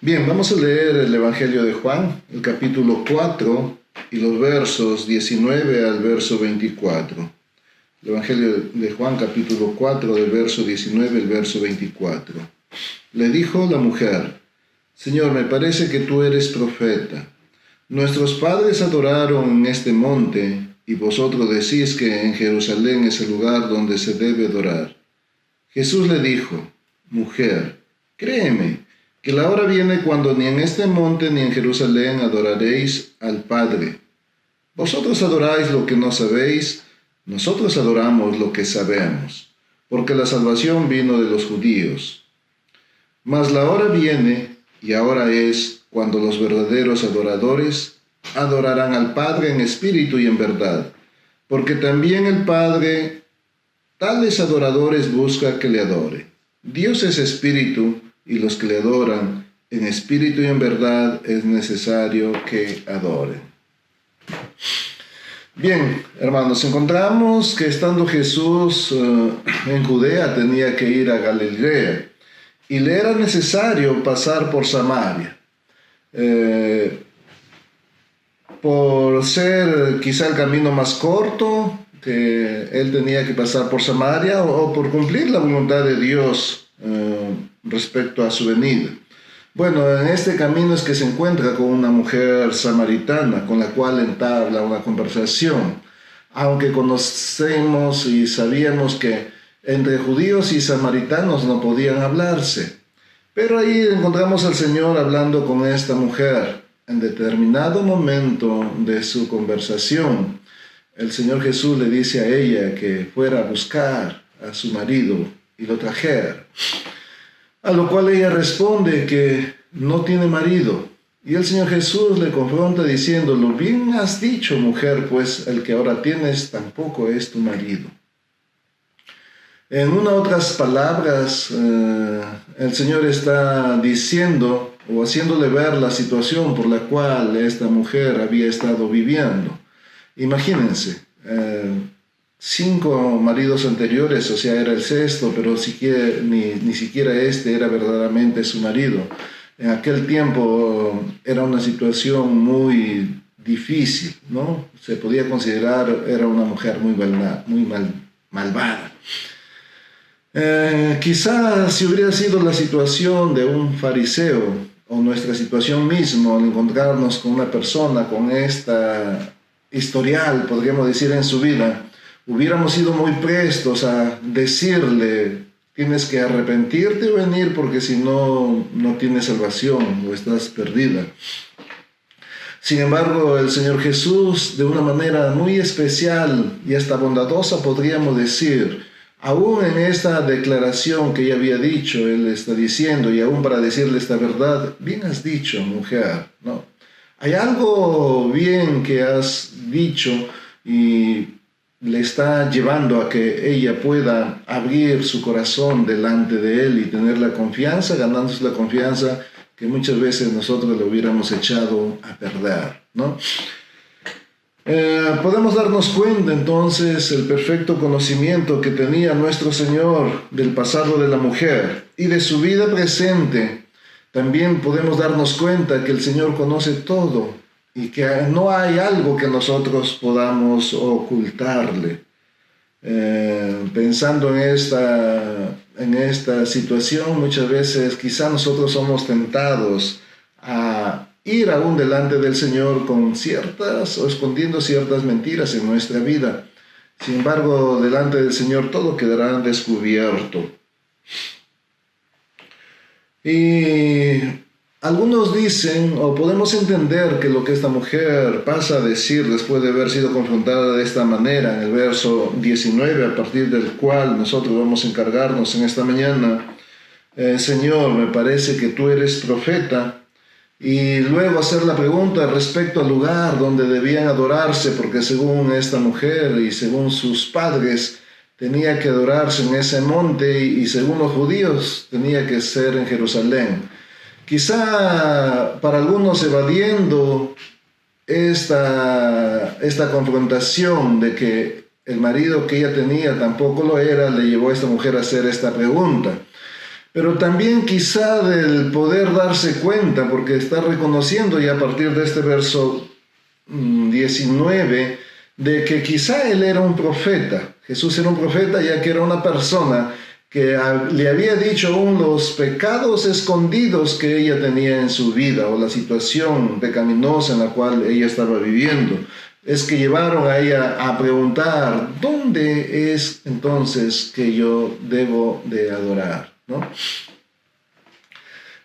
Bien, vamos a leer el Evangelio de Juan, el capítulo 4 y los versos 19 al verso 24. El Evangelio de Juan, capítulo 4, del verso 19 al verso 24. Le dijo la mujer: Señor, me parece que tú eres profeta. Nuestros padres adoraron en este monte, y vosotros decís que en Jerusalén es el lugar donde se debe adorar. Jesús le dijo: Mujer, créeme, que la hora viene cuando ni en este monte ni en Jerusalén adoraréis al Padre. Vosotros adoráis lo que no sabéis, nosotros adoramos lo que sabemos, porque la salvación vino de los judíos. Mas la hora viene, y ahora es, cuando los verdaderos adoradores adorarán al Padre en espíritu y en verdad, porque también el Padre tales adoradores busca que le adore. Dios es espíritu, y los que le adoran en espíritu y en verdad es necesario que adoren. Bien, hermanos, encontramos que estando Jesús en Judea tenía que ir a Galilea y le era necesario pasar por Samaria. Por ser quizá el camino más corto, que él tenía que pasar por Samaria o por cumplir la voluntad de Dios respecto a su venida. Bueno, en este camino es que se encuentra con una mujer samaritana con la cual entabla una conversación, aunque conocemos y sabíamos que entre judíos y samaritanos no podían hablarse. Pero ahí encontramos al Señor hablando con esta mujer. En determinado momento de su conversación, el Señor Jesús le dice a ella que fuera a buscar a su marido y lo trajera. A lo cual ella responde que no tiene marido. Y el Señor Jesús le confronta diciéndolo: bien has dicho, mujer, pues el que ahora tienes tampoco es tu marido. En unas otras palabras, el Señor está diciendo o haciéndole ver la situación por la cual esta mujer había estado viviendo. Imagínense, 5 maridos anteriores, o sea, era el sexto, pero ni siquiera este era verdaderamente su marido. En aquel tiempo era una situación muy difícil, ¿no? Se podía considerar, era una mujer muy malvada. Quizás si hubiera sido la situación de un fariseo, o nuestra situación misma, al encontrarnos con una persona con esta historial, podríamos decir, en su vida, hubiéramos sido muy prestos a decirle: tienes que arrepentirte o venir, porque si no, no tienes salvación o estás perdida. Sin embargo, el Señor Jesús, de una manera muy especial y hasta bondadosa, podríamos decir, aún en esta declaración que ella había dicho, Él está diciendo, y aún para decirle esta verdad: bien has dicho, mujer, ¿no? Hay algo bien que has dicho, y le está llevando a que ella pueda abrir su corazón delante de Él y tener la confianza, ganándose la confianza que muchas veces nosotros le hubiéramos echado a perder, ¿no? Podemos darnos cuenta entonces el perfecto conocimiento que tenía nuestro Señor del pasado de la mujer y de su vida presente. También podemos darnos cuenta que el Señor conoce todo y que no hay algo que nosotros podamos ocultarle. Pensando en esta situación, muchas veces quizá nosotros somos tentados a ir aún delante del Señor con ciertas o escondiendo ciertas mentiras en nuestra vida. Sin embargo, delante del Señor todo quedará descubierto. Y algunos dicen, o podemos entender, que lo que esta mujer pasa a decir después de haber sido confrontada de esta manera, en el verso 19, a partir del cual nosotros vamos a encargarnos en esta mañana: Señor, me parece que tú eres profeta. Y luego hacer la pregunta respecto al lugar donde debían adorarse, porque según esta mujer y según sus padres tenía que adorarse en ese monte, y según los judíos tenía que ser en Jerusalén. Quizá para algunos, evadiendo esta confrontación de que el marido que ella tenía tampoco lo era, le llevó a esta mujer a hacer esta pregunta. pero también quizá del poder darse cuenta, porque está reconociendo ya a partir de este verso 19, de que quizá él era un profeta. Jesús era un profeta ya que era una persona que le había dicho aún los pecados escondidos que ella tenía en su vida o la situación pecaminosa en la cual ella estaba viviendo. Es que llevaron a ella a preguntar, ¿dónde es entonces que yo debo de adorar? ¿No?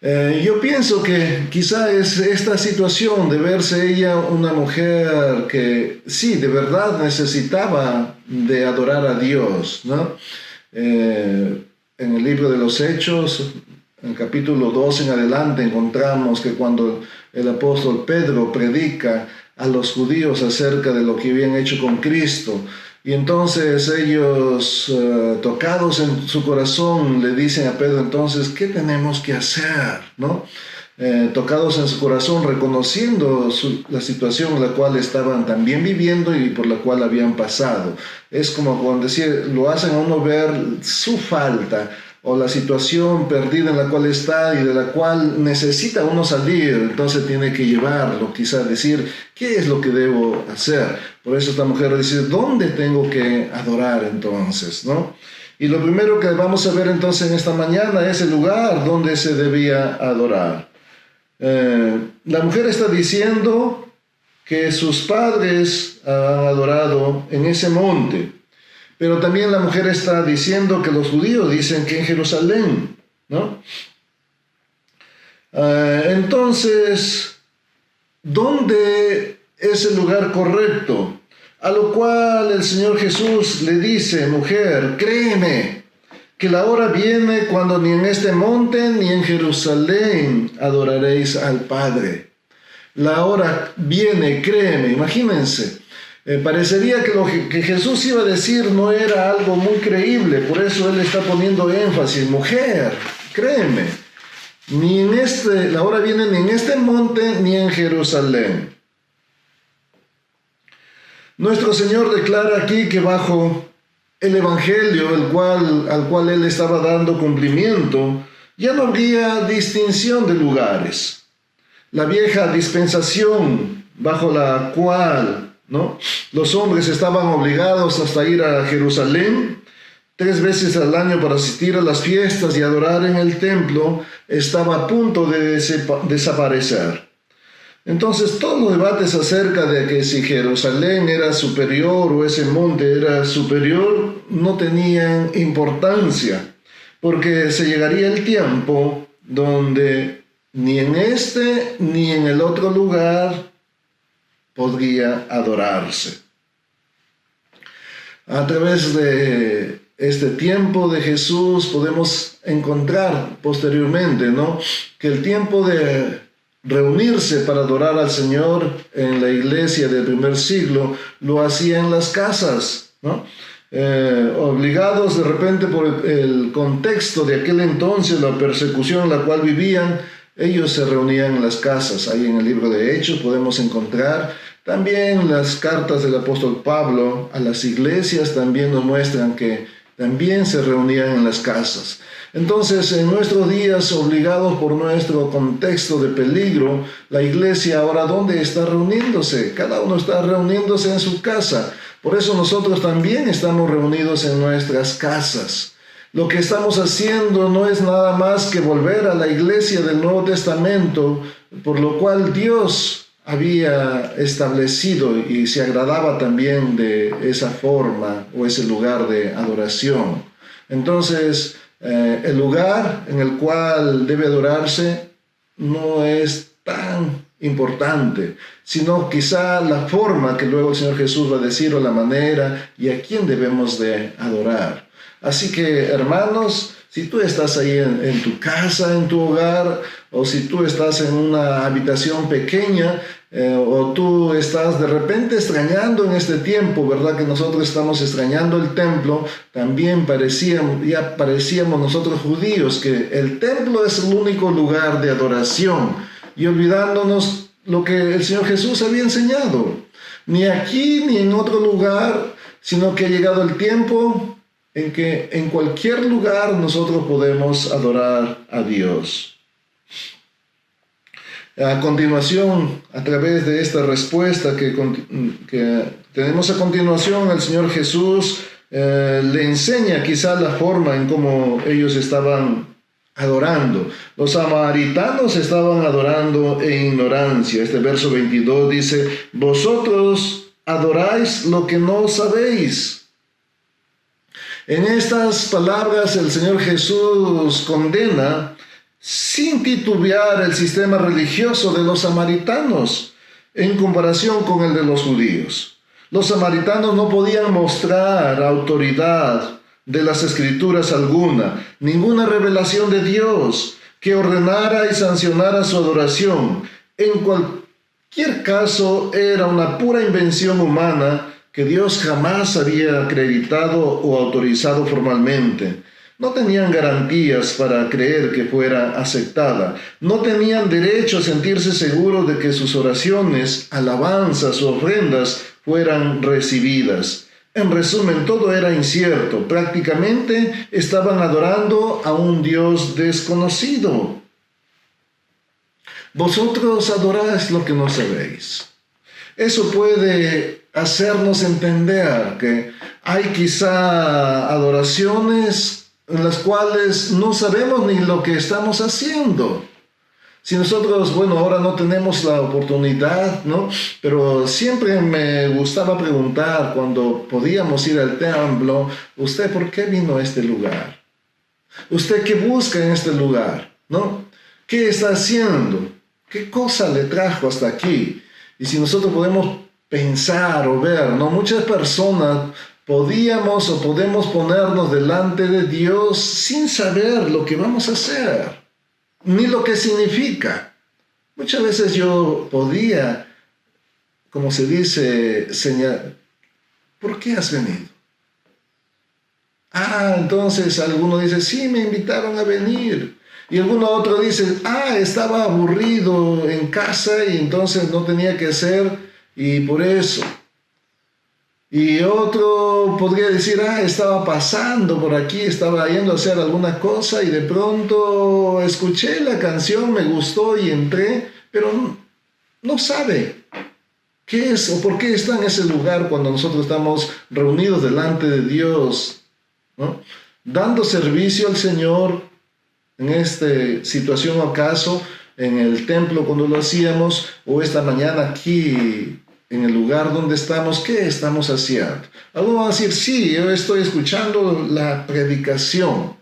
Yo pienso que quizá es esta situación de verse ella una mujer que sí, de verdad necesitaba de adorar a Dios, ¿no? En el libro de los Hechos, en el capítulo 2 en adelante, encontramos que cuando el apóstol Pedro predica a los judíos acerca de lo que habían hecho con Cristo, y entonces ellos, tocados en su corazón, le dicen a Pedro, entonces, ¿qué tenemos que hacer? ¿No? Tocados en su corazón, reconociendo la situación en la cual estaban también viviendo y por la cual habían pasado. Es como cuando decir, lo hacen a uno ver su falta o la situación perdida en la cual está y de la cual necesita uno salir, entonces tiene que llevarlo, quizá decir, ¿qué es lo que debo hacer? Por eso esta mujer dice, ¿dónde tengo que adorar entonces? ¿No? Y lo primero que vamos a ver entonces en esta mañana es el lugar donde se debía adorar. La mujer está diciendo que sus padres han adorado en ese monte, pero también la mujer está diciendo que los judíos dicen que en Jerusalén, ¿no? Entonces, ¿dónde es el lugar correcto? A lo cual el Señor Jesús le dice, mujer, créeme, que la hora viene cuando ni en este monte ni en Jerusalén adoraréis al Padre. La hora viene, créeme, imagínense. Parecería que lo que Jesús iba a decir no era algo muy creíble, por eso Él está poniendo énfasis, mujer, créeme, la hora viene ni en este monte ni en Jerusalén. Nuestro Señor declara aquí que bajo el Evangelio al cual Él estaba dando cumplimiento, ya no habría distinción de lugares. La vieja dispensación bajo la cual, ¿no?, los hombres estaban obligados hasta ir a Jerusalén 3 veces al año para asistir a las fiestas y adorar en el templo, estaba a punto de desaparecer. Entonces todos los debates acerca de que si Jerusalén era superior o ese monte era superior no tenían importancia, porque se llegaría el tiempo donde ni en este ni en el otro lugar podría adorarse. A través de este tiempo de Jesús podemos encontrar posteriormente, ¿no?, que el tiempo de reunirse para adorar al Señor en la iglesia del primer siglo lo hacía en las casas, ¿no? Obligados de repente por el contexto de aquel entonces, la persecución en la cual vivían, ellos se reunían en las casas. Ahí en el libro de Hechos podemos encontrar también las cartas del apóstol Pablo a las iglesias, también nos muestran que también se reunían en las casas. Entonces, en nuestros días, obligados por nuestro contexto de peligro, la iglesia ahora, ¿dónde está reuniéndose? Cada uno está reuniéndose en su casa. Por eso nosotros también estamos reunidos en nuestras casas. Lo que estamos haciendo no es nada más que volver a la iglesia del Nuevo Testamento, por lo cual Dios había establecido y se agradaba también de esa forma o ese lugar de adoración. Entonces, el lugar en el cual debe adorarse no es tan importante, sino quizá la forma que luego el Señor Jesús va a decir o la manera y a quién debemos de adorar. Así que, hermanos, si tú estás ahí en tu casa, en tu hogar, o si tú estás en una habitación pequeña, o tú estás de repente extrañando en este tiempo, ¿verdad? Que nosotros estamos extrañando el templo, también parecíamos nosotros judíos que el templo es el único lugar de adoración y olvidándonos lo que el Señor Jesús había enseñado. Ni aquí ni en otro lugar, sino que ha llegado el tiempo en que en cualquier lugar nosotros podemos adorar a Dios. A continuación, a través de esta respuesta que tenemos a continuación, el Señor Jesús le enseña quizá la forma en cómo ellos estaban adorando. Los samaritanos estaban adorando en ignorancia. Este verso 22 dice: vosotros adoráis lo que no sabéis. En estas palabras el Señor Jesús condena sin titubear el sistema religioso de los samaritanos en comparación con el de los judíos. Los samaritanos no podían mostrar autoridad de las Escrituras alguna, ninguna revelación de Dios que ordenara y sancionara su adoración. En cualquier caso, era una pura invención humana que Dios jamás había acreditado o autorizado formalmente. No tenían garantías para creer que fuera aceptada. No tenían derecho a sentirse seguros de que sus oraciones, alabanzas o ofrendas fueran recibidas. En resumen, todo era incierto. Prácticamente estaban adorando a un Dios desconocido. Vosotros adoráis lo que no sabéis. Eso puede hacernos entender que hay quizá adoraciones en las cuales no sabemos ni lo que estamos haciendo. Si nosotros, ahora no tenemos la oportunidad, ¿no? Pero siempre me gustaba preguntar cuando podíamos ir al templo: ¿usted por qué vino a este lugar? ¿Usted qué busca en este lugar? ¿No? ¿Qué está haciendo? ¿Qué cosa le trajo hasta aquí? Y si nosotros podemos pensar o ver, ¿no? Muchas personas podemos ponernos delante de Dios sin saber lo que vamos a hacer, ni lo que significa. Muchas veces yo podía, como se dice, señalar: ¿por qué has venido? Entonces alguno dice: sí, me invitaron a venir. Y alguno otro dice: estaba aburrido en casa y entonces no tenía que hacer y por eso. Y otro podría decir: estaba pasando por aquí, estaba yendo a hacer alguna cosa y de pronto escuché la canción, me gustó y entré, pero no sabe qué es o por qué está en ese lugar cuando nosotros estamos reunidos delante de Dios, ¿no? Dando servicio al Señor. En esta situación, acaso en el templo cuando lo hacíamos, o esta mañana aquí en el lugar donde estamos, ¿qué estamos haciendo? Algunos van a decir: sí, yo estoy escuchando la predicación.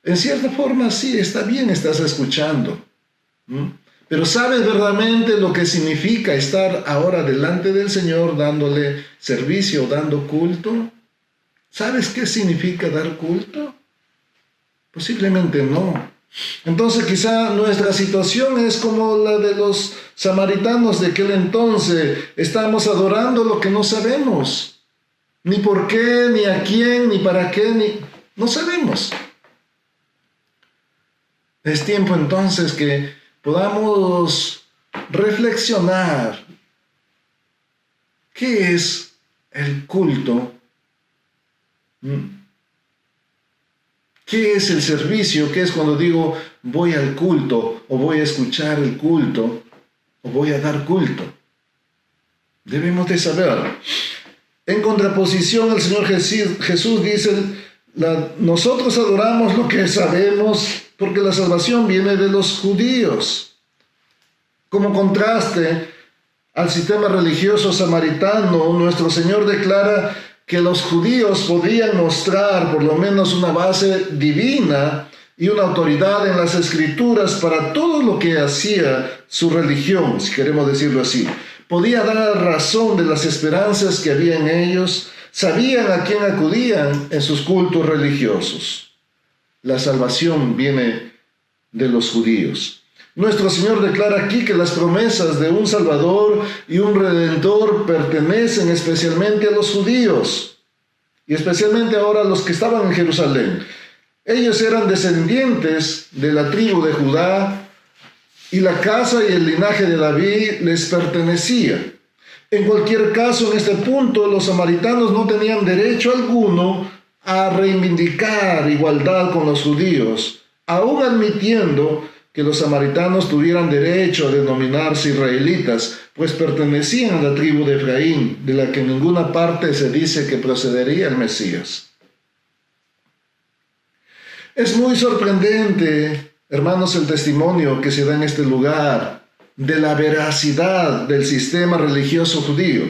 En cierta forma, sí, está bien, estás escuchando. Pero ¿sabes verdaderamente lo que significa estar ahora delante del Señor dándole servicio, dando culto? ¿Sabes qué significa dar culto? Posiblemente no. Entonces quizá nuestra situación es como la de los samaritanos de aquel entonces. Estamos adorando lo que no sabemos. Ni por qué, ni a quién, ni para qué, no sabemos. Es tiempo entonces que podamos reflexionar. ¿Qué es el culto? ¿Qué es el servicio? ¿Qué es cuando digo voy al culto, o voy a escuchar el culto, o voy a dar culto? Debemos de saber. En contraposición, el Señor Jesús dice: nosotros adoramos lo que sabemos porque la salvación viene de los judíos. Como contraste al sistema religioso samaritano, nuestro Señor declara que los judíos podían mostrar por lo menos una base divina y una autoridad en las Escrituras para todo lo que hacía su religión, si queremos decirlo así. Podía dar razón de las esperanzas que había en ellos, sabían a quién acudían en sus cultos religiosos. La salvación viene de los judíos. Nuestro Señor declara aquí que las promesas de un Salvador y un Redentor pertenecen especialmente a los judíos, y especialmente ahora a los que estaban en Jerusalén. Ellos eran descendientes de la tribu de Judá, y la casa y el linaje de David les pertenecía. En cualquier caso, en este punto, los samaritanos no tenían derecho alguno a reivindicar igualdad con los judíos, aún admitiendo que los samaritanos tuvieran derecho a denominarse israelitas, pues pertenecían a la tribu de Efraín, de la que en ninguna parte se dice que procedería el Mesías. Es muy sorprendente, hermanos, el testimonio que se da en este lugar de la veracidad del sistema religioso judío.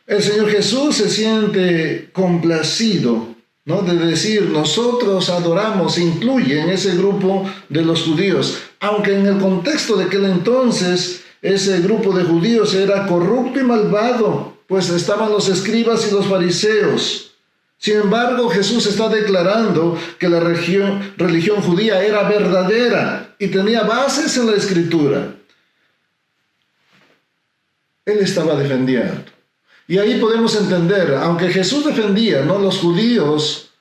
El Señor Jesús se siente complacido, ¿no?, de decir, nosotros adoramos, incluye en ese grupo de los judíos, aunque en el contexto de aquel entonces ese grupo de judíos era corrupto y malvado, pues estaban los escribas y los fariseos. Sin embargo, Jesús está declarando que la religión judía era verdadera y tenía bases en la Escritura. Él estaba defendiendo. Y ahí podemos entender, aunque Jesús defendía, ¿no?, los judíos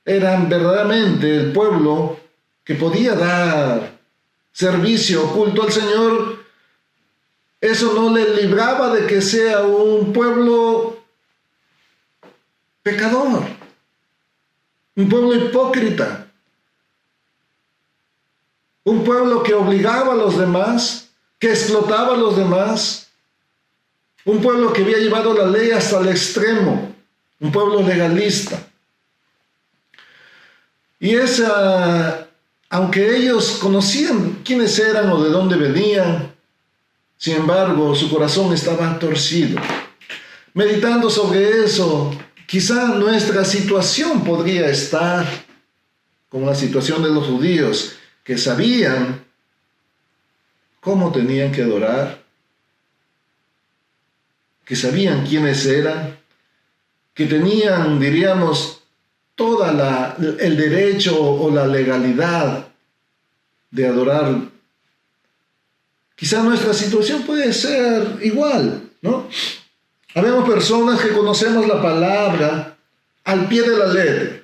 eran verdaderamente el pueblo que podía dar servicio oculto al Señor, eso no le libraba de que sea un pueblo pecador, un pueblo hipócrita, un pueblo que obligaba a los demás, que explotaba a los demás, un pueblo que había llevado la ley hasta el extremo, un pueblo legalista. Y aunque ellos conocían quiénes eran o de dónde venían, sin embargo, su corazón estaba torcido. Meditando sobre eso, quizá nuestra situación podría estar como la situación de los judíos, que sabían cómo tenían que adorar, que sabían quiénes eran, que tenían, diríamos, el derecho o la legalidad de adorar. Quizá nuestra situación puede ser igual, ¿no? Habemos personas que conocemos la palabra al pie de la letra.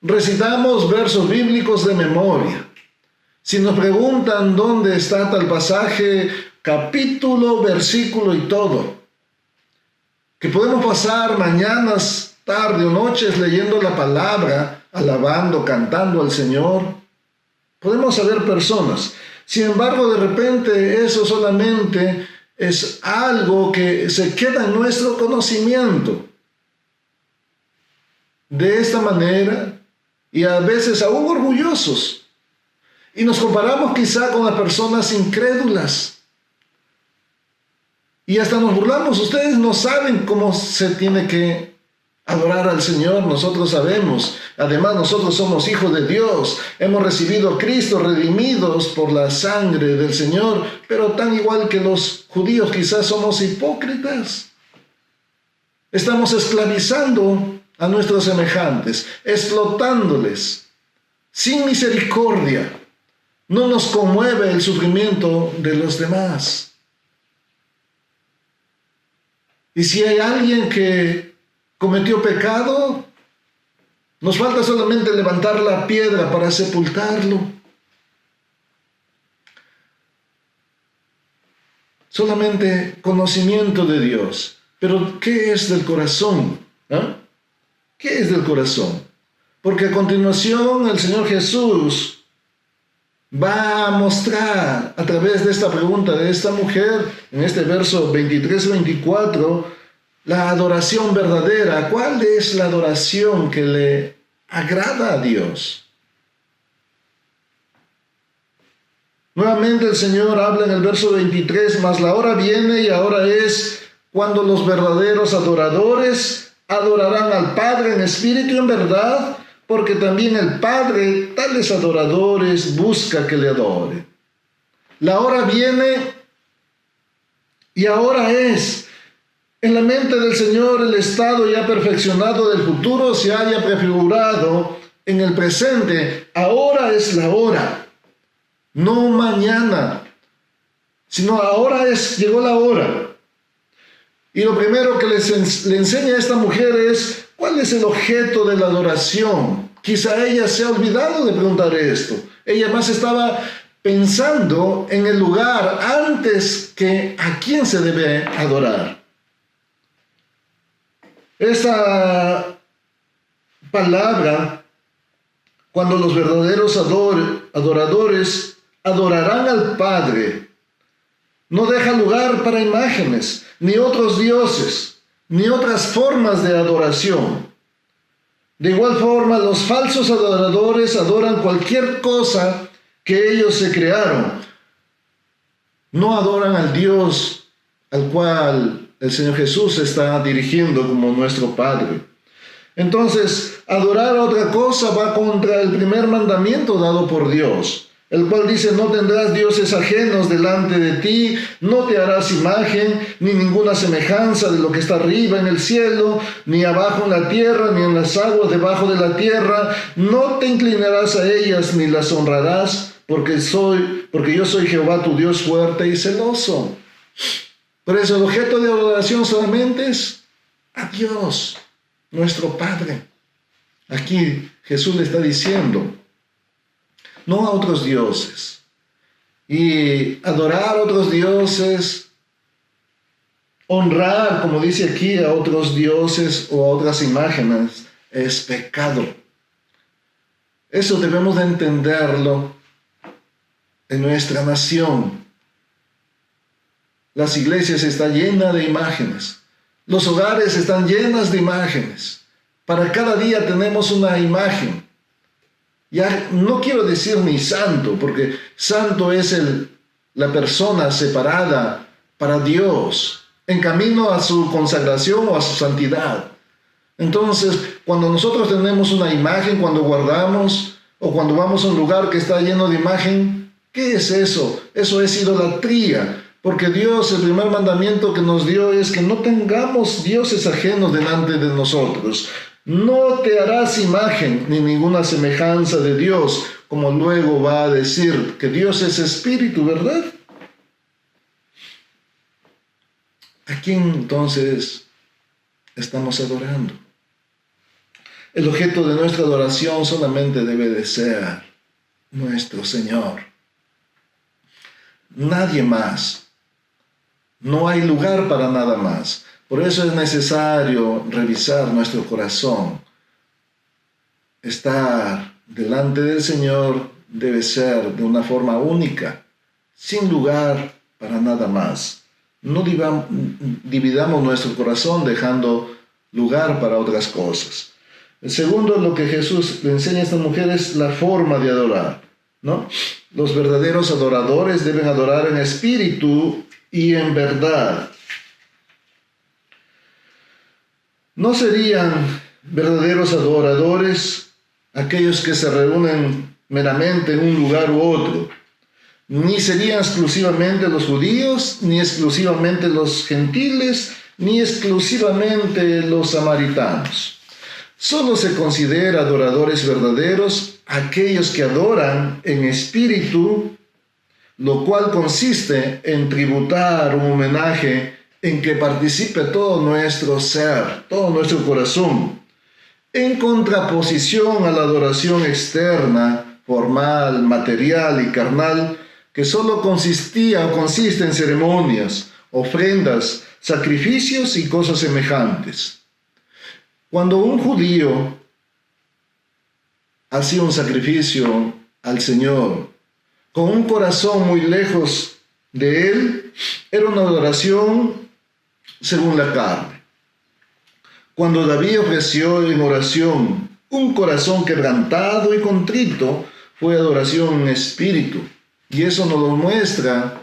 Recitamos versos bíblicos de memoria. Si nos preguntan dónde está tal pasaje, capítulo, versículo y todo, que podemos pasar mañanas, tarde o noches leyendo la palabra, alabando, cantando al Señor, podemos saber personas. Sin embargo, de repente eso solamente es algo que se queda en nuestro conocimiento. De esta manera, y a veces aún orgullosos, y nos comparamos quizá con las personas incrédulas, y hasta nos burlamos. Ustedes no saben cómo se tiene que adorar al Señor, nosotros sabemos. Además, nosotros somos hijos de Dios, hemos recibido a Cristo, redimidos por la sangre del Señor, pero tan igual que los judíos quizás somos hipócritas. Estamos esclavizando a nuestros semejantes, explotándoles, sin misericordia. No nos conmueve el sufrimiento de los demás. Y si hay alguien que cometió pecado, nos falta solamente levantar la piedra para sepultarlo. Solamente conocimiento de Dios. Pero ¿qué es del corazón? ¿Ah? ¿Qué es del corazón? Porque a continuación el Señor Jesús va a mostrar a través de esta pregunta de esta mujer, en este verso 23-24, la adoración verdadera. ¿Cuál es la adoración que le agrada a Dios? Nuevamente el Señor habla en el verso 23, mas la hora viene y ahora es cuando los verdaderos adoradores adorarán al Padre en espíritu y en verdad, porque también el Padre tales adoradores busca que le adoren. La hora viene y ahora es. En la mente del Señor el estado ya perfeccionado del futuro se haya prefigurado en el presente. Ahora es la hora, no mañana, sino ahora llegó la hora. Y lo primero que le enseña a esta mujer es cuál es el objeto de la adoración. Quizá ella se ha olvidado de preguntar esto. Ella más estaba pensando en el lugar antes que a quién se debe adorar. Esta palabra, cuando los verdaderos adoradores adorarán al Padre, no deja lugar para imágenes, ni otros dioses, ni otras formas de adoración. De igual forma, los falsos adoradores adoran cualquier cosa que ellos se crearon. No adoran al Dios al cual el Señor Jesús se está dirigiendo como nuestro Padre. Entonces, adorar a otra cosa va contra el primer mandamiento dado por Dios, el cual dice: no tendrás dioses ajenos delante de ti, no te harás imagen, ni ninguna semejanza de lo que está arriba en el cielo, ni abajo en la tierra, ni en las aguas debajo de la tierra. No te inclinarás a ellas, ni las honrarás, porque yo soy Jehová tu Dios fuerte y celoso. Por eso el objeto de adoración solamente es a Dios, nuestro Padre. Aquí Jesús le está diciendo: no a otros dioses. Y adorar a otros dioses, honrar, como dice aquí, a otros dioses o a otras imágenes, es pecado. Eso debemos de entenderlo en nuestra nación. Las iglesias están llenas de imágenes. Los hogares están llenos de imágenes. Para cada día tenemos una imagen. Ya no quiero decir ni santo, porque santo es la persona separada para Dios, en camino a su consagración o a su santidad. Entonces, cuando nosotros tenemos una imagen, cuando guardamos o cuando vamos a un lugar que está lleno de imagen, ¿qué es eso? Eso es idolatría, porque Dios, el primer mandamiento que nos dio es que no tengamos dioses ajenos delante de nosotros. No te harás imagen ni ninguna semejanza de Dios, como luego va a decir que Dios es espíritu, ¿verdad? ¿A quién entonces estamos adorando? El objeto de nuestra adoración solamente debe de ser nuestro Señor. Nadie más. No hay lugar para nada más. Por eso es necesario revisar nuestro corazón. Estar delante del Señor debe ser de una forma única, sin lugar para nada más. No dividamos nuestro corazón dejando lugar para otras cosas. El segundo, lo que Jesús le enseña a esta mujer es la forma de adorar, ¿no? Los verdaderos adoradores deben adorar en espíritu y en verdad. No serían verdaderos adoradores aquellos que se reúnen meramente en un lugar u otro. Ni serían exclusivamente los judíos, ni exclusivamente los gentiles, ni exclusivamente los samaritanos. Solo se considera adoradores verdaderos aquellos que adoran en espíritu, lo cual consiste en tributar un homenaje en que participe todo nuestro ser, todo nuestro corazón, en contraposición a la adoración externa, formal, material y carnal, que solo consiste en ceremonias, ofrendas, sacrificios y cosas semejantes. Cuando un judío hacía un sacrificio al Señor, con un corazón muy lejos de Él, era una adoración según la carne. Cuando David ofreció en oración un corazón quebrantado y contrito, fue adoración en espíritu. Y eso nos lo muestra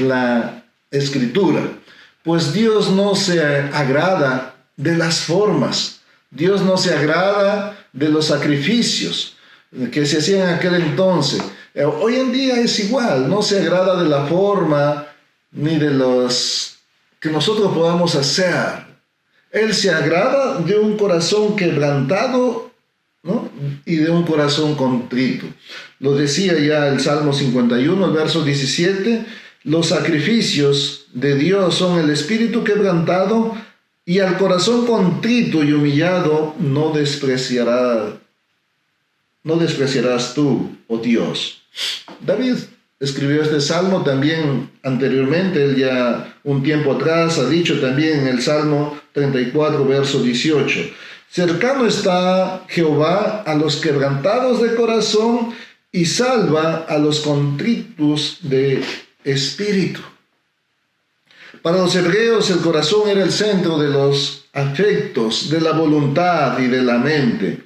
la Escritura. Pues Dios no se agrada de las formas. Dios no se agrada de los sacrificios que se hacían en aquel entonces. Hoy en día es igual, no se agrada de la forma ni de los que nosotros podamos hacer. Él se agrada de un corazón quebrantado, ¿no? Y de un corazón contrito. Lo decía ya el Salmo 51, el verso 17, los sacrificios de Dios son el espíritu quebrantado, y al corazón contrito y humillado no despreciarás tú, oh Dios. David escribió este salmo. También anteriormente, él ya un tiempo atrás ha dicho también en el Salmo 34, verso 18: cercano está Jehová a los quebrantados de corazón y salva a los contritos de espíritu. Para los hebreos el corazón era el centro de los afectos, de la voluntad y de la mente.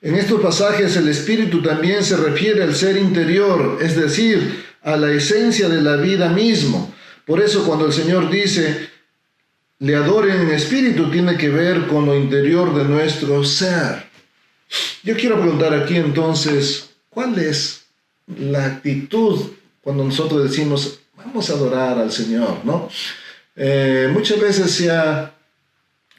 En estos pasajes el espíritu también se refiere al ser interior, es decir, a la esencia de la vida mismo. Por eso cuando el Señor dice, le adoren en espíritu, tiene que ver con lo interior de nuestro ser. Yo quiero preguntar aquí entonces, ¿cuál es la actitud cuando nosotros decimos, vamos a adorar al Señor, ¿no? Muchas veces se ha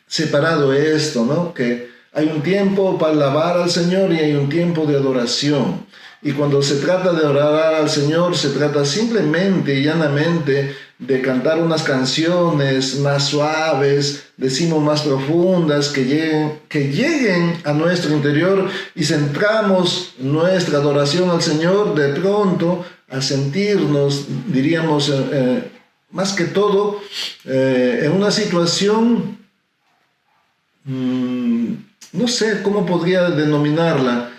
separado esto, ¿no? Que hay un tiempo para alabar al Señor y hay un tiempo de adoración. Y cuando se trata de adorar al Señor, se trata simplemente y llanamente de cantar unas canciones más suaves, decimos más profundas, que lleguen a nuestro interior, y centramos nuestra adoración al Señor de pronto a sentirnos, diríamos, más que todo, en una situación, no sé cómo podría denominarla,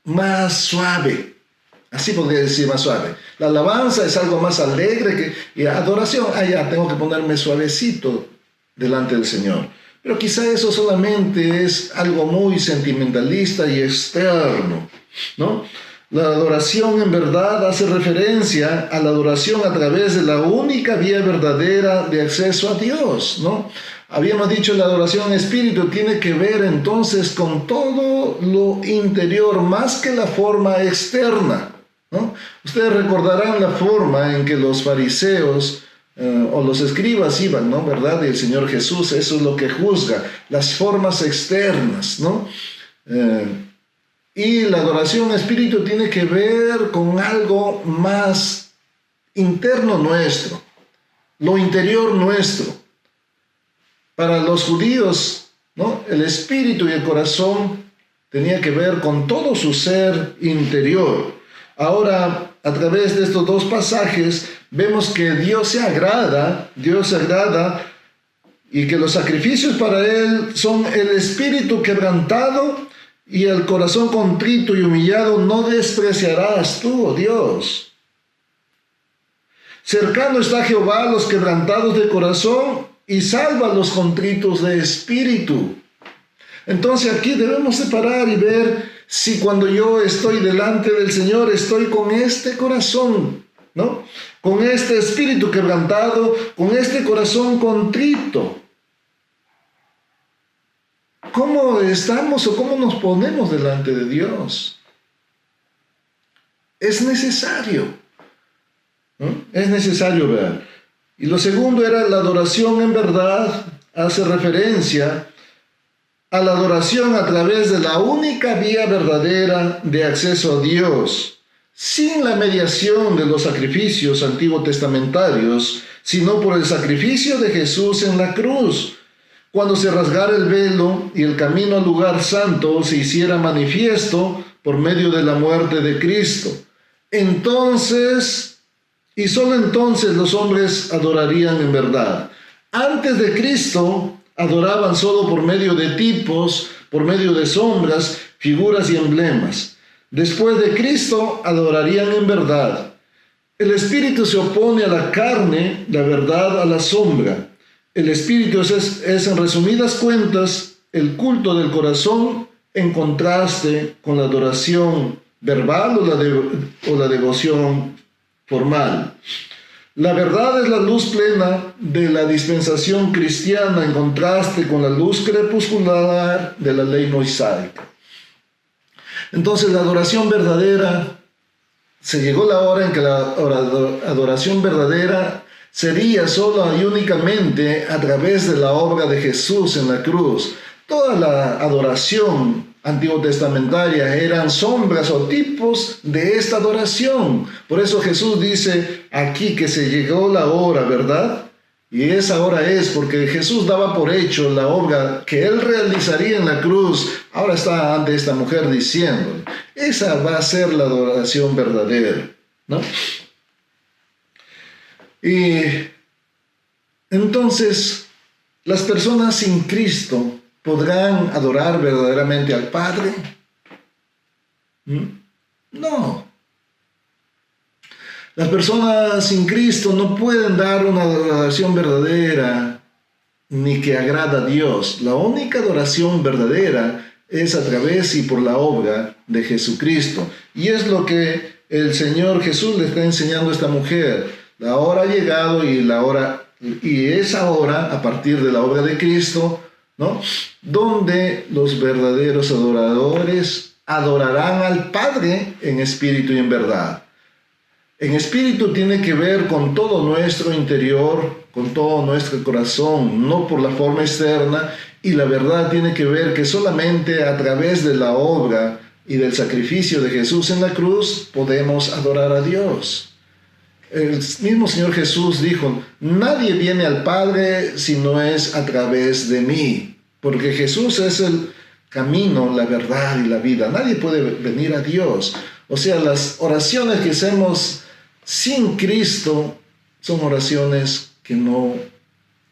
más suave. Así podría decir, más suave. La alabanza es algo más alegre y adoración, ya tengo que ponerme suavecito delante del Señor. Pero quizá eso solamente es algo muy sentimentalista y externo, ¿no? La adoración en verdad hace referencia a la adoración a través de la única vía verdadera de acceso a Dios, ¿no? Habíamos dicho, la adoración en espíritu tiene que ver entonces con todo lo interior, más que la forma externa, ¿no? Ustedes recordarán la forma en que los fariseos o los escribas iban, ¿no? ¿Verdad? Y el Señor Jesús, eso es lo que juzga, las formas externas, ¿no? Y la adoración en espíritu tiene que ver con algo más interno nuestro, lo interior nuestro. Para los judíos, ¿no? El espíritu y el corazón tenía que ver con todo su ser interior. Ahora, a través de estos dos pasajes, vemos que Dios se agrada, y que los sacrificios para Él son el espíritu quebrantado y el corazón contrito y humillado no despreciarás tú, oh Dios. Cercano está Jehová a los quebrantados de corazón y salva a los contritos de espíritu. Entonces aquí debemos separar y ver si cuando yo estoy delante del Señor estoy con este corazón, ¿no? Con este espíritu quebrantado, con este corazón contrito. ¿Cómo estamos o cómo nos ponemos delante de Dios? Es necesario, ¿no? Es necesario ver. Y lo segundo era la adoración en verdad, hace referencia a la adoración a través de la única vía verdadera de acceso a Dios, sin la mediación de los sacrificios antiguotestamentarios, sino por el sacrificio de Jesús en la cruz, cuando se rasgara el velo y el camino al lugar santo se hiciera manifiesto por medio de la muerte de Cristo. Entonces, y solo entonces los hombres adorarían en verdad. Antes de Cristo adoraban solo por medio de tipos, por medio de sombras, figuras y emblemas. Después de Cristo adorarían en verdad. El espíritu se opone a la carne, la verdad a la sombra. El espíritu es en resumidas cuentas el culto del corazón en contraste con la adoración verbal o la devoción formal. La verdad es la luz plena de la dispensación cristiana en contraste con la luz crepuscular de la ley mosaica. Entonces la adoración verdadera, se llegó la hora en que la adoración verdadera sería solo y únicamente a través de la obra de Jesús en la cruz. Toda la adoración antiguotestamentaria eran sombras o tipos de esta adoración. Por eso Jesús dice aquí que se llegó la hora, ¿verdad?, Y esa hora es porque Jesús daba por hecho la obra que Él realizaría en la cruz. Ahora está ante esta mujer diciendo, esa va a ser la adoración verdadera, ¿no? Y entonces, ¿las personas sin Cristo podrán adorar verdaderamente al Padre? No. Las personas sin Cristo no pueden dar una adoración verdadera ni que agrada a Dios. La única adoración verdadera es a través y por la obra de Jesucristo. Y es lo que el Señor Jesús le está enseñando a esta mujer. La hora ha llegado y es ahora, a partir de la obra de Cristo, ¿no?, donde los verdaderos adoradores adorarán al Padre en espíritu y en verdad. En espíritu tiene que ver con todo nuestro interior, con todo nuestro corazón, no por la forma externa, y la verdad tiene que ver que solamente a través de la obra y del sacrificio de Jesús en la cruz podemos adorar a Dios. El mismo Señor Jesús dijo, nadie viene al Padre si no es a través de mí, porque Jesús es el camino, la verdad y la vida. Nadie puede venir a Dios. O sea, las oraciones que hacemos sin Cristo son oraciones que no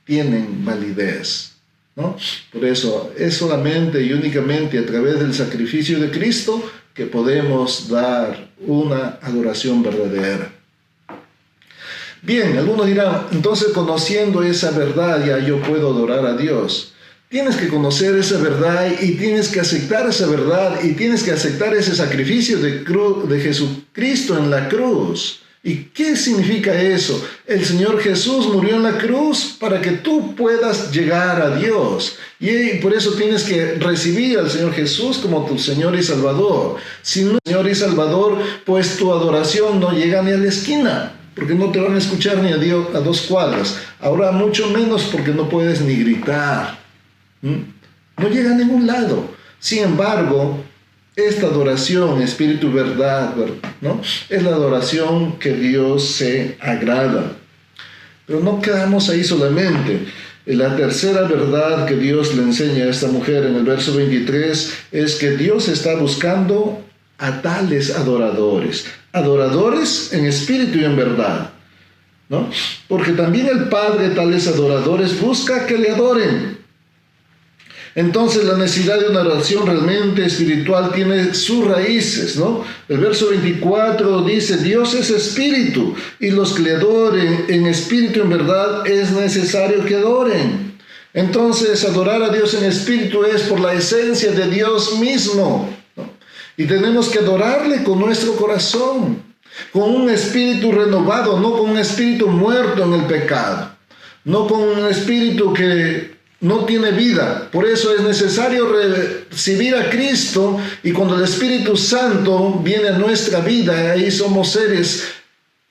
tienen validez, ¿no? Por eso es solamente y únicamente a través del sacrificio de Cristo que podemos dar una adoración verdadera. Bien, algunos dirán, entonces conociendo esa verdad ya yo puedo adorar a Dios. Tienes que conocer esa verdad y tienes que aceptar esa verdad y tienes que aceptar ese sacrificio de Jesucristo en la cruz. ¿Y qué significa eso? El Señor Jesús murió en la cruz para que tú puedas llegar a Dios. Y por eso tienes que recibir al Señor Jesús como tu Señor y Salvador. Si no es Señor y Salvador, pues tu adoración no llega ni a la esquina, porque no te van a escuchar ni a 2 cuadras. Ahora mucho menos porque no puedes ni gritar. No llega a ningún lado. Sin embargo, esta adoración, espíritu y verdad, ¿no?, es la adoración que Dios se agrada. Pero no quedamos ahí solamente. La tercera verdad que Dios le enseña a esta mujer en el verso 23 es que Dios está buscando a tales adoradores. Adoradores en espíritu y en verdad, ¿no? Porque también el Padre tales adoradores busca que le adoren. Entonces la necesidad de una oración realmente espiritual tiene sus raíces, ¿no? El verso 24 dice, Dios es espíritu, y los que le adoren en espíritu y en verdad es necesario que adoren. Entonces adorar a Dios en espíritu es por la esencia de Dios mismo, ¿no? Y tenemos que adorarle con nuestro corazón, con un espíritu renovado, no con un espíritu muerto en el pecado, no con un espíritu que no tiene vida. Por eso es necesario recibir a Cristo, y cuando el Espíritu Santo viene a nuestra vida, ahí somos seres,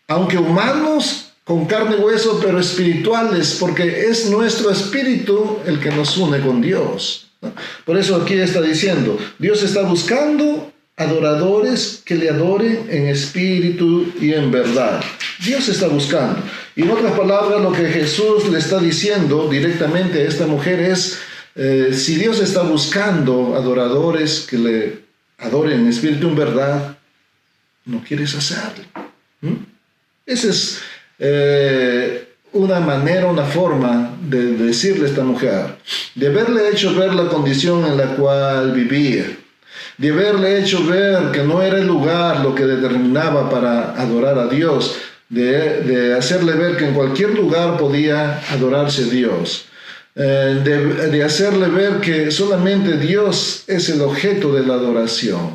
aunque humanos, con carne y hueso, pero espirituales, porque es nuestro espíritu el que nos une con Dios, ¿no? Por eso aquí está diciendo, Dios está buscando adoradores que le adoren en espíritu y en verdad. Dios está buscando. Y en otras palabras, lo que Jesús le está diciendo directamente a esta mujer es, si Dios está buscando adoradores que le adoren en espíritu y en verdad, no quieres hacerlo. Esa es una manera, una forma de decirle a esta mujer, de haberle hecho ver la condición en la cual vivía, de haberle hecho ver que no era el lugar lo que determinaba para adorar a Dios, de hacerle ver que en cualquier lugar podía adorarse a Dios, de hacerle ver que solamente Dios es el objeto de la adoración,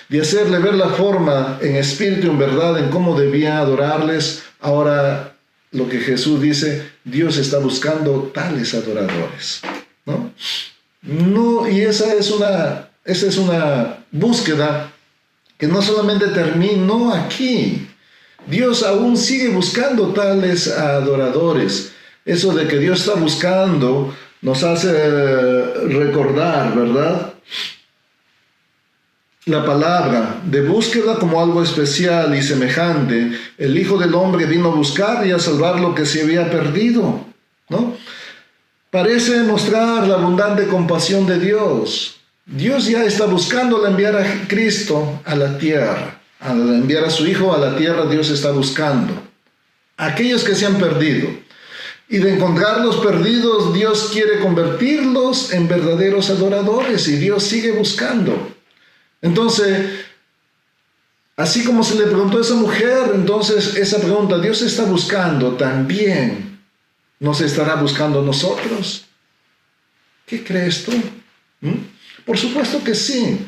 de hacerle ver la forma en espíritu y en verdad en cómo debía adorarles. Ahora lo que Jesús dice, Dios está buscando tales adoradores, ¿no? Y esa es una búsqueda que no solamente terminó aquí. Dios aún sigue buscando tales adoradores. Eso de que Dios está buscando nos hace recordar, ¿verdad?, la palabra de búsqueda como algo especial y semejante. El Hijo del Hombre vino a buscar y a salvar lo que se había perdido. ¿no? Parece mostrar la abundante compasión de Dios. Dios ya está buscando al enviar a Cristo a la tierra. Al enviar a su Hijo a la tierra, Dios está buscando a aquellos que se han perdido. Y de encontrarlos perdidos, Dios quiere convertirlos en verdaderos adoradores y Dios sigue buscando. Entonces, así como se le preguntó a esa mujer, entonces esa pregunta, ¿Dios está buscando también? ¿Nos estará buscando a nosotros? ¿Qué crees tú? Por supuesto que sí.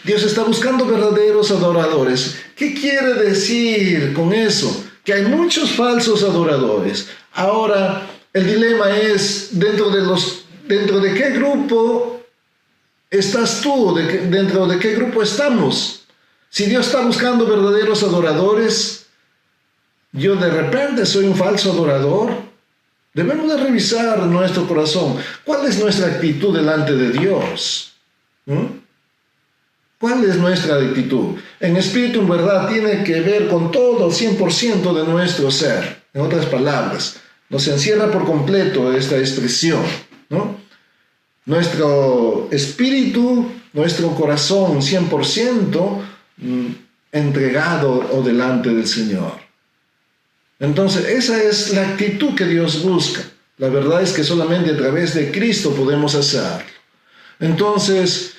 Dios está buscando verdaderos adoradores. ¿Qué quiere decir con eso? Que hay muchos falsos adoradores. Ahora, el dilema es, ¿dentro de qué grupo estás tú? ¿Dentro de qué grupo estamos? Si Dios está buscando verdaderos adoradores, yo de repente soy un falso adorador. Debemos de revisar nuestro corazón. ¿Cuál es nuestra actitud delante de Dios? ¿Cuál es nuestra actitud? En espíritu, en verdad, tiene que ver con todo, 100% de nuestro ser. En otras palabras, nos encierra por completo esta expresión, ¿no? Nuestro espíritu, nuestro corazón, 100% entregado o delante del Señor. Entonces, esa es la actitud que Dios busca. La verdad es que solamente a través de Cristo podemos hacerlo. Entonces,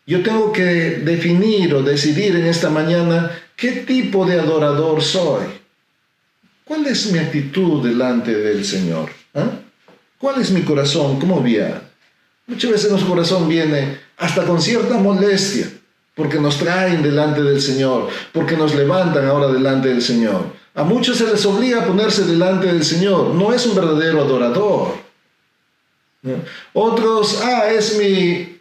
yo tengo que definir o decidir en esta mañana qué tipo de adorador soy. ¿Cuál es mi actitud delante del Señor? ¿Cuál es mi corazón? ¿Cómo viene? Muchas veces nuestro corazón viene hasta con cierta molestia, porque nos traen delante del Señor, porque nos levantan ahora delante del Señor. A muchos se les obliga a ponerse delante del Señor. No es un verdadero adorador. Otros, es mi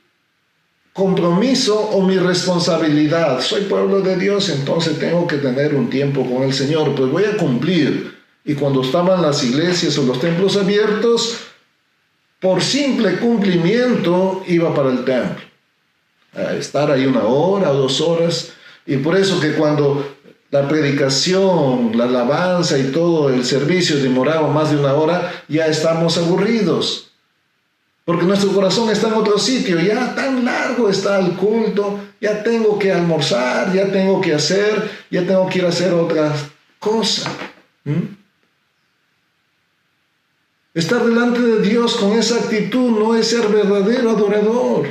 compromiso o mi responsabilidad. Soy pueblo de Dios, entonces tengo que tener un tiempo con el Señor, pues voy a cumplir. Y cuando estaban las iglesias o los templos abiertos, por simple cumplimiento iba para el templo. A estar ahí 1 hora o 2 horas. Y por eso que cuando la predicación, la alabanza y todo el servicio demoraba más de 1 hora, ya estamos aburridos. Porque nuestro corazón está en otro sitio, ya tan largo está el culto, ya tengo que almorzar, ya tengo que ir a hacer otra cosa. Estar delante de Dios con esa actitud no es ser verdadero adorador.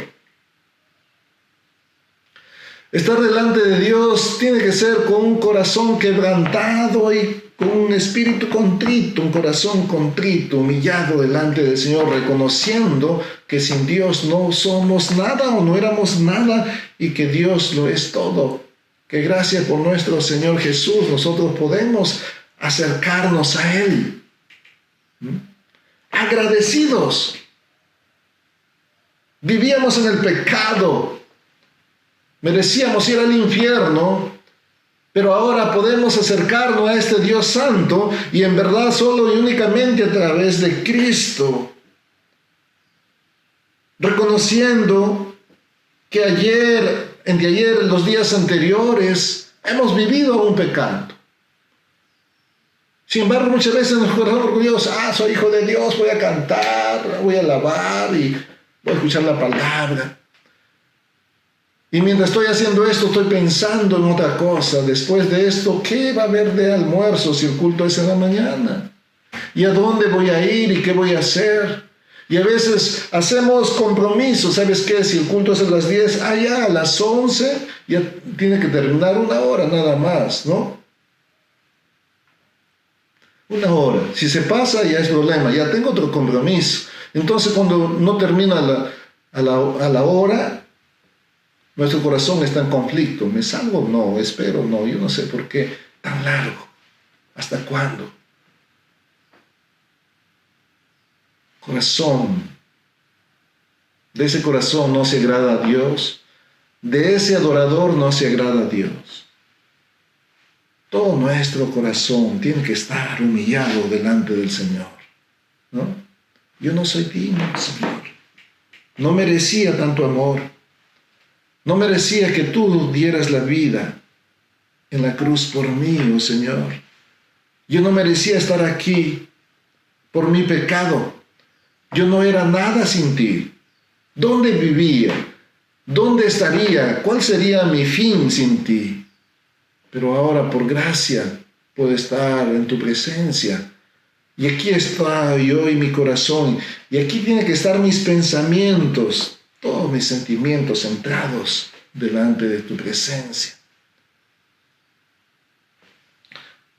Estar delante de Dios tiene que ser con un corazón quebrantado y con un espíritu contrito, un corazón contrito, humillado delante del Señor, reconociendo que sin Dios no somos nada o no éramos nada y que Dios lo es todo. Que gracias por nuestro Señor Jesús nosotros podemos acercarnos a Él. Agradecidos. Vivíamos en el pecado. Merecíamos ir al infierno, pero ahora podemos acercarnos a este Dios santo y en verdad solo y únicamente a través de Cristo, reconociendo que ayer, en los días anteriores, hemos vivido aún pecando. Sin embargo, muchas veces nos acordamos orgullosos, soy hijo de Dios, voy a cantar, voy a alabar y voy a escuchar la palabra. Y mientras estoy haciendo esto, estoy pensando en otra cosa. Después de esto, ¿qué va a haber de almuerzo si el culto es en la mañana? ¿Y a dónde voy a ir y qué voy a hacer? Y a veces hacemos compromisos. ¿Sabes qué? Si el culto es a las 10, ya a las 11, ya tiene que terminar 1 hora nada más, ¿no? 1 hora. Si se pasa, ya es problema. Ya tengo otro compromiso. Entonces, cuando no termina a la hora, nuestro corazón está en conflicto. ¿Me salgo? No. ¿Espero? No. Yo no sé por qué tan largo. ¿Hasta cuándo? Corazón. De ese corazón no se agrada a Dios. De ese adorador no se agrada a Dios. Todo nuestro corazón tiene que estar humillado delante del Señor, ¿no? Yo no soy digno, Señor. No merecía tanto amor. No merecía que tú dieras la vida en la cruz por mí, oh Señor. Yo no merecía estar aquí, por mi pecado. Yo no era nada sin ti. ¿Dónde vivía? ¿Dónde estaría? ¿Cuál sería mi fin sin ti? Pero ahora, por gracia, puedo estar en tu presencia. Y aquí está yo y mi corazón. Y aquí tienen que estar mis pensamientos, todos mis sentimientos centrados delante de tu presencia.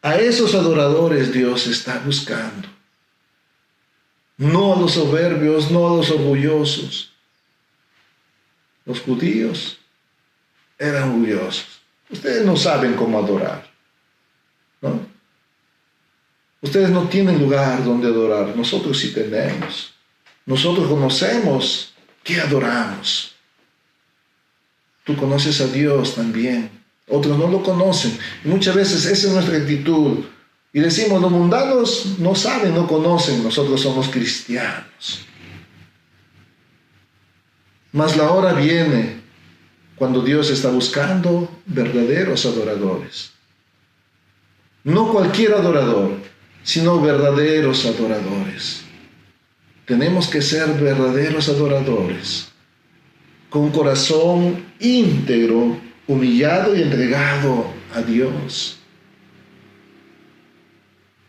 A esos adoradores Dios está buscando. No a los soberbios, no a los orgullosos. Los judíos eran orgullosos. Ustedes no saben cómo adorar, ¿no? Ustedes no tienen lugar donde adorar. Nosotros sí tenemos. Nosotros conocemos qué adoramos. Tú conoces a Dios también. Otros no lo conocen. Y muchas veces esa es nuestra actitud. Y decimos, los mundanos no saben, no conocen. Nosotros somos cristianos. Mas la hora viene cuando Dios está buscando verdaderos adoradores. No cualquier adorador, sino verdaderos adoradores. Tenemos que ser verdaderos adoradores, con un corazón íntegro, humillado y entregado a Dios.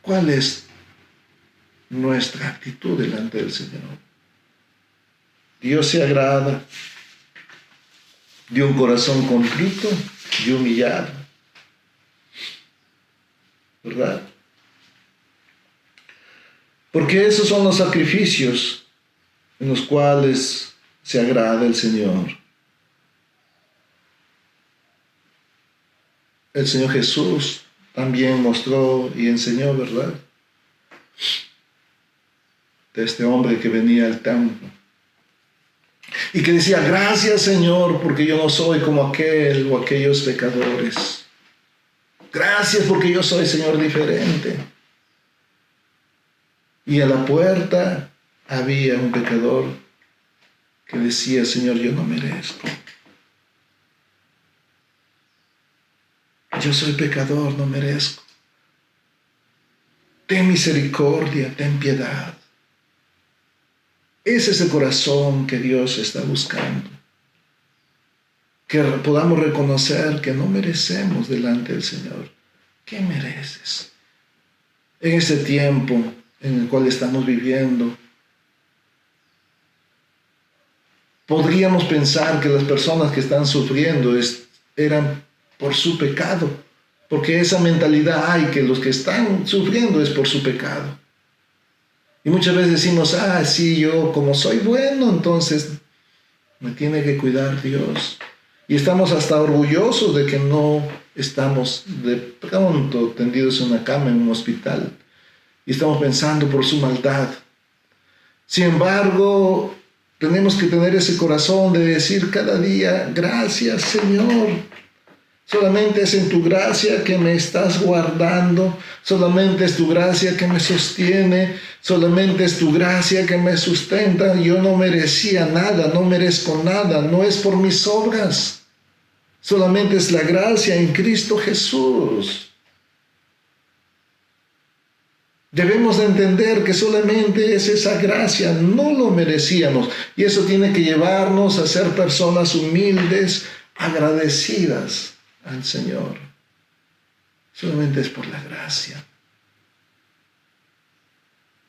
¿Cuál es nuestra actitud delante del Señor? Dios se agrada de un corazón contrito y humillado, ¿verdad? Porque esos son los sacrificios en los cuales se agrada el Señor. El Señor Jesús también mostró y enseñó, ¿verdad?, de este hombre que venía al templo y que decía, gracias Señor, porque yo no soy como aquel o aquellos pecadores. Gracias porque yo soy, Señor, diferente. Y a la puerta había un pecador que decía, Señor, yo no merezco. Yo soy pecador, no merezco. Ten misericordia, ten piedad. Ese es el corazón que Dios está buscando. Que podamos reconocer que no merecemos delante del Señor. ¿Qué mereces? En este tiempo en el cual estamos viviendo, podríamos pensar que las personas que están sufriendo eran por su pecado, porque esa mentalidad hay, que los que están sufriendo es por su pecado. Y muchas veces decimos, sí, yo como soy bueno, entonces me tiene que cuidar Dios. Y estamos hasta orgullosos de que no estamos de pronto tendidos en una cama en un hospital. Y estamos pensando por su maldad. Sin embargo, tenemos que tener ese corazón de decir cada día, gracias Señor. Solamente es en tu gracia que me estás guardando. Solamente es tu gracia que me sostiene. Solamente es tu gracia que me sustenta. Yo no merecía nada, no merezco nada. No es por mis obras. Solamente es la gracia en Cristo Jesús. Debemos de entender que solamente es esa gracia, no lo merecíamos. Y eso tiene que llevarnos a ser personas humildes, agradecidas al Señor. Solamente es por la gracia.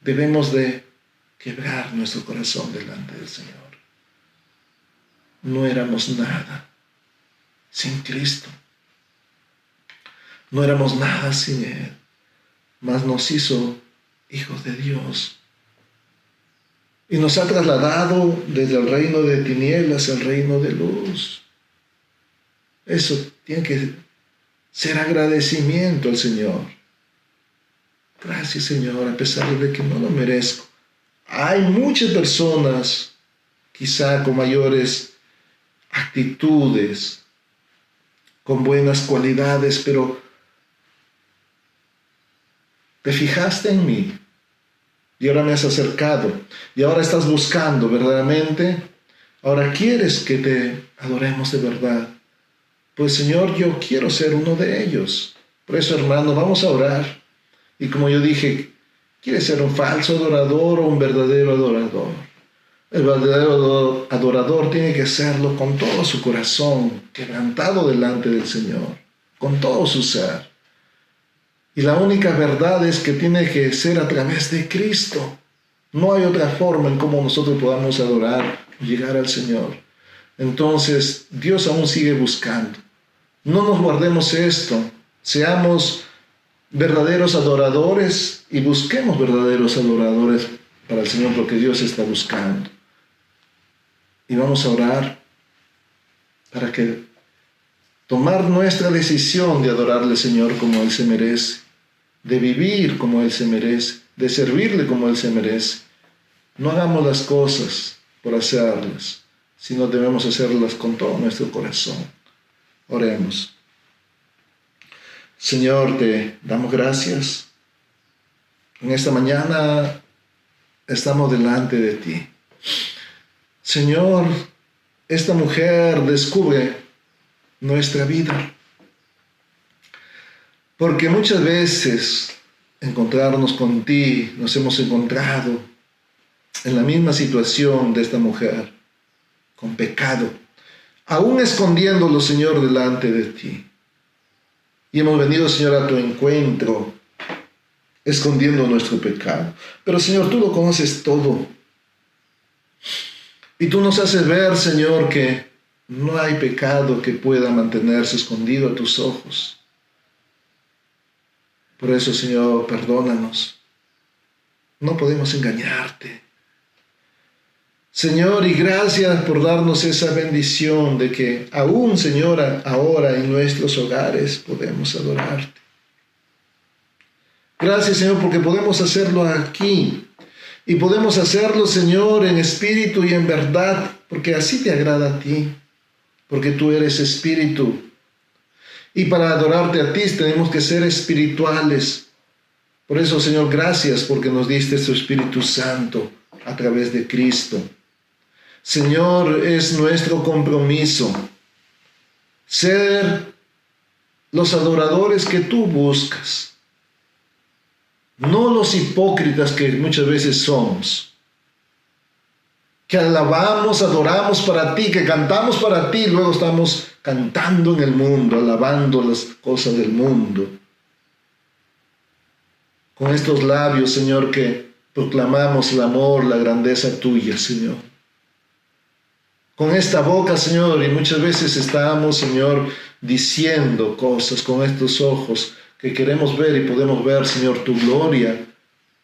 Debemos de quebrar nuestro corazón delante del Señor. No éramos nada sin Cristo. No éramos nada sin Él. Mas nos hizo hijos de Dios. Y nos ha trasladado desde el reino de tinieblas al reino de luz. Eso tiene que ser agradecimiento al Señor. Gracias, Señor, a pesar de que no lo merezco. Hay muchas personas, quizá con mayores actitudes, con buenas cualidades, pero te fijaste en mí y ahora me has acercado y ahora estás buscando verdaderamente, ahora quieres que te adoremos de verdad. Pues Señor, yo quiero ser uno de ellos. Por eso, hermano, vamos a orar. Y como yo dije, ¿Quieres ser un falso adorador o un verdadero adorador? El verdadero adorador tiene que hacerlo con todo su corazón, quebrantado delante del Señor, con todo su ser. Y la única verdad es que tiene que ser a través de Cristo. No hay otra forma en cómo nosotros podamos adorar o llegar al Señor. Entonces, Dios aún sigue buscando. No nos guardemos esto. Seamos verdaderos adoradores y busquemos verdaderos adoradores para el Señor, porque Dios está buscando. Y vamos a orar para que tomar nuestra decisión de adorarle, Señor, como Él se merece, de vivir como Él se merece, de servirle como Él se merece. No hagamos las cosas por hacerlas, sino debemos hacerlas con todo nuestro corazón. Oremos. Señor, te damos gracias. En esta mañana estamos delante de ti. Señor, esta mujer descubre nuestra vida. Porque muchas veces encontrarnos con ti, nos hemos encontrado en la misma situación de esta mujer, con pecado, aún escondiéndolo, Señor, delante de ti. Y hemos venido, Señor, a tu encuentro, escondiendo nuestro pecado. Pero, Señor, tú lo conoces todo. Y tú nos haces ver, Señor, que no hay pecado que pueda mantenerse escondido a tus ojos. Por eso, Señor, perdónanos. No podemos engañarte. Señor, y gracias por darnos esa bendición de que aún, Señora, ahora en nuestros hogares podemos adorarte. Gracias, Señor, porque podemos hacerlo aquí. Y podemos hacerlo, Señor, en espíritu y en verdad, porque así te agrada a ti, porque tú eres espíritu. Y para adorarte a ti tenemos que ser espirituales. Por eso, Señor, gracias porque nos diste tu Espíritu Santo a través de Cristo. Señor, es nuestro compromiso ser los adoradores que tú buscas, no los hipócritas que muchas veces somos, que alabamos, adoramos para ti, que cantamos para ti, luego estamos cantando en el mundo, alabando las cosas del mundo. Con estos labios, Señor, que proclamamos el amor, la grandeza tuya, Señor. Con esta boca, Señor, y muchas veces estamos, Señor, diciendo cosas con estos ojos que queremos ver y podemos ver, Señor, tu gloria.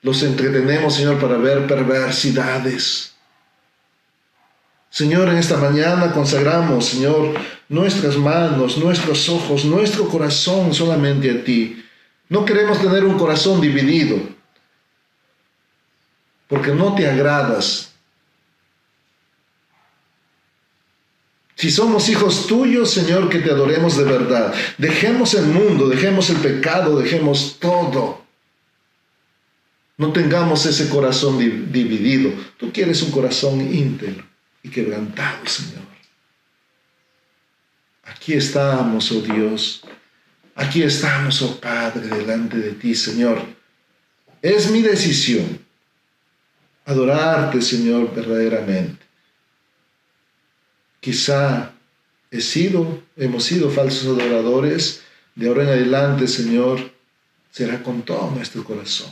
Los entretenemos, Señor, para ver perversidades. Señor, en esta mañana consagramos, Señor, nuestras manos, nuestros ojos, nuestro corazón solamente a ti. No queremos tener un corazón dividido, porque no te agradas. Si somos hijos tuyos, Señor, que te adoremos de verdad. Dejemos el mundo, dejemos el pecado, dejemos todo. No tengamos ese corazón dividido. Tú quieres un corazón íntegro y quebrantado, Señor. Aquí estamos, oh Dios. Aquí estamos, oh Padre, delante de ti, Señor. Es mi decisión adorarte, Señor, verdaderamente. Quizá hemos sido falsos adoradores. De ahora en adelante, Señor, será con todo nuestro corazón.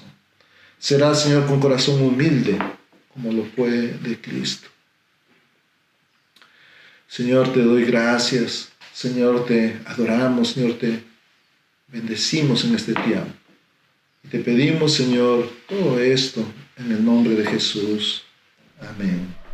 Será, Señor, con corazón humilde, como lo fue de Cristo. Señor, te doy gracias. Señor, te adoramos. Señor, te bendecimos en este tiempo. Y te pedimos, Señor, todo esto en el nombre de Jesús. Amén.